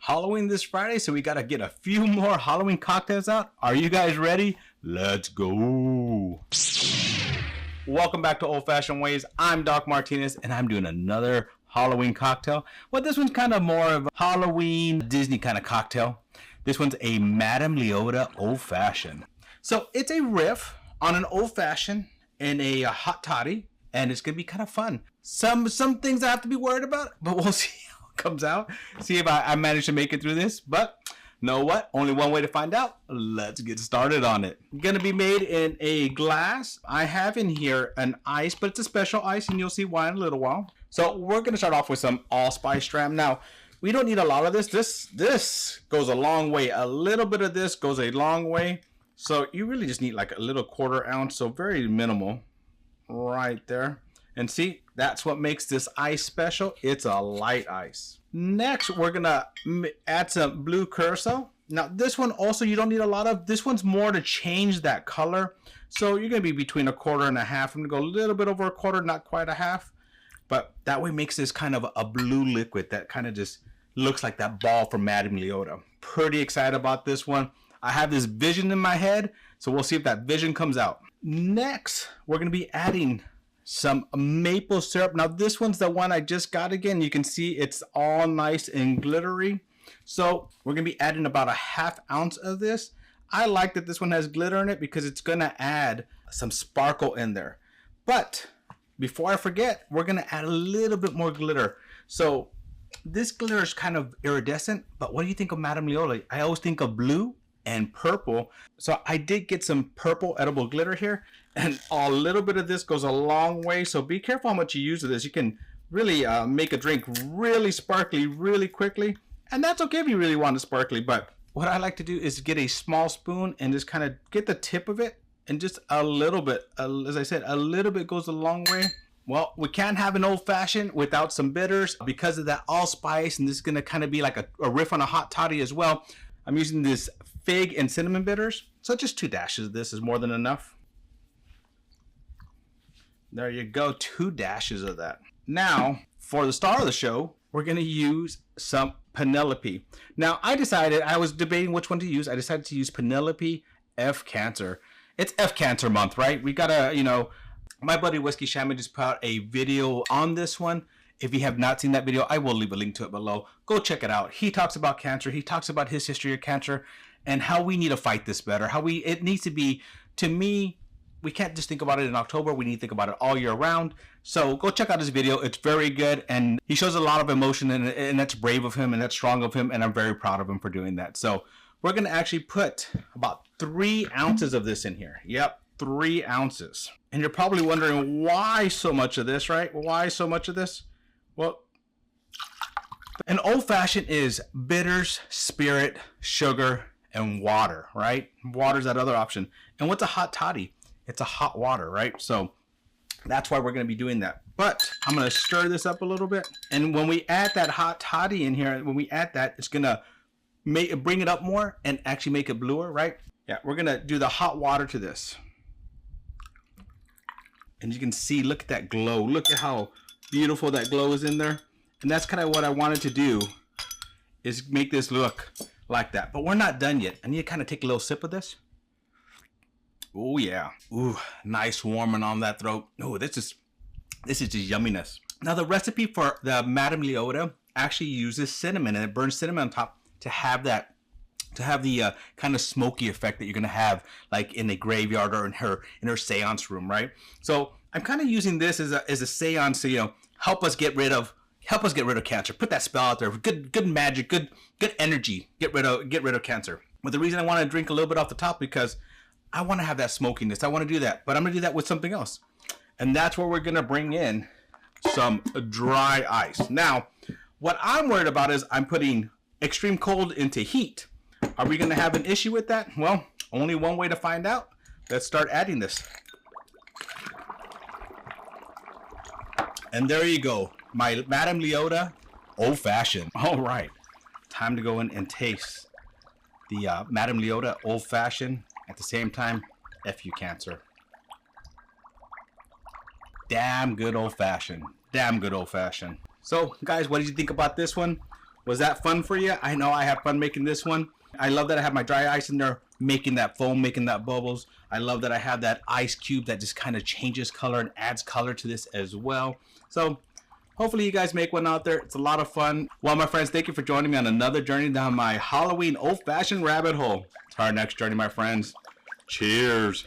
Halloween this Friday, so we gotta get a few more Halloween cocktails out. Are you guys ready? Let's go. Welcome back to Old Fashioned Ways. I'm Doc Martinez, and I'm doing another Halloween cocktail. Well, this one's kind of more of a Halloween Disney kind of cocktail. This one's a Madame Leota Old Fashioned. So it's a riff on an Old Fashioned and a hot toddy, and it's gonna be kind of fun. Some things I have to be worried about, but we'll see how it comes out. See if I manage to make it through this. But know what? Only one way to find out. Let's get started on it. Gonna be made in a glass. I have in here an ice, but it's a special ice, and you'll see why in a little while. So we're gonna start off with some Allspice dram. Now, we don't need a lot of this. This goes a long way. A little bit of this goes a long way. So you really just need like a little 1/4 ounce, so very minimal right there. And see, that's what makes this ice special. It's a light ice. Next, we're gonna add some blue curacao. Now this one also you don't need a lot of. This one's more to change that color. So you're gonna be between 1/4 and a half. I'm gonna go a little bit over 1/4, not quite a half. But that way makes this kind of a blue liquid that kind of just looks like that ball from Madame Leota. Pretty excited about this one. I have this vision in my head, so we'll see if that vision comes out. Next, we're gonna be adding some maple syrup. Now this one's the one I just got again. You can see it's all nice and glittery. So we're gonna be adding about a 1/2 ounce of this. I like that this one has glitter in it because it's gonna add some sparkle in there. But before I forget, we're gonna add a little bit more glitter. So this glitter is kind of iridescent, but what do you think of Madame Leota? I always think of blue and purple. So I did get some purple edible glitter here, and a little bit of this goes a long way. So be careful how much you use of this. You can really make a drink really sparkly really quickly, and that's okay if you really want it sparkly. But what I like to do is get a small spoon and just kind of get the tip of it, and just a little bit, as I said, a little bit goes a long way. Well, we can't have an old fashioned without some bitters because of that allspice, and this is going to kind of be like a riff on a hot toddy as well. I'm using this fig and cinnamon bitters, so just 2 dashes of this is more than enough. There you go, 2 dashes of that. Now, for the star of the show, we're going to use some Penelope. Now, I was debating which one to use. I decided to use Penelope F Cancer. It's F Cancer month, right? We gotta, my buddy Whiskey Shaman just put out a video on this one. If you have not seen that video, I will leave a link to it below. Go check it out. He talks about cancer. He talks about his history of cancer and how we need to fight this better. It needs to be, to me, we can't just think about it in October. We need to think about it all year round. So go check out his video. It's very good. And he shows a lot of emotion, and that's brave of him and that's strong of him. And I'm very proud of him for doing that. So we're going to actually put about 3 ounces of this in here. Yep, 3 ounces. And you're probably wondering why so much of this, right? Why so much of this? Well, an old fashioned is bitters, spirit, sugar, and water, right? Water's that other option. And what's a hot toddy? It's a hot water, right? So that's why we're going to be doing that. But I'm going to stir this up a little bit. And when we add that hot toddy in here, when we add that, it's going to bring it up more and actually make it bluer, right? Yeah, we're going to do the hot water to this. And you can see, look at that glow. Look at how beautiful that glow is in there. And that's kind of what I wanted to do, is make this look like that. But we're not done yet. I need to kind of take a little sip of this. Oh yeah. Ooh, nice warming on that throat. Oh, this is just yumminess. Now the recipe for the Madame Leota actually uses cinnamon, and it burns cinnamon on top to have the kind of smoky effect that you're gonna have like in a graveyard or in her seance room, right? So I'm kind of using this as a seance to help us get rid of cancer. Put that spell out there. Good magic, good energy. Get rid of cancer. But the reason I want to drink a little bit off the top, because I want to have that smokiness. I want to do that, but I'm gonna do that with something else, and that's where we're gonna bring in some dry ice. Now, what I'm worried about is I'm putting extreme cold into heat. Are we gonna have an issue with that? Well, only one way to find out. Let's start adding this. And there you go, my Madame Leota Old Fashioned. All right, time to go in and taste the Madame Leota Old Fashioned. At the same time, F you cancer. Damn good old fashioned. Damn good old fashioned. So guys, what did you think about this one? Was that fun for you? I know I had fun making this one. I love that I have my dry ice in there, making that foam, making that bubbles. I love that I have that ice cube that just kind of changes color and adds color to this as well. So hopefully you guys make one out there. It's a lot of fun. Well, my friends, thank you for joining me on another journey down my Halloween old-fashioned rabbit hole. To our next journey, my friends. Cheers.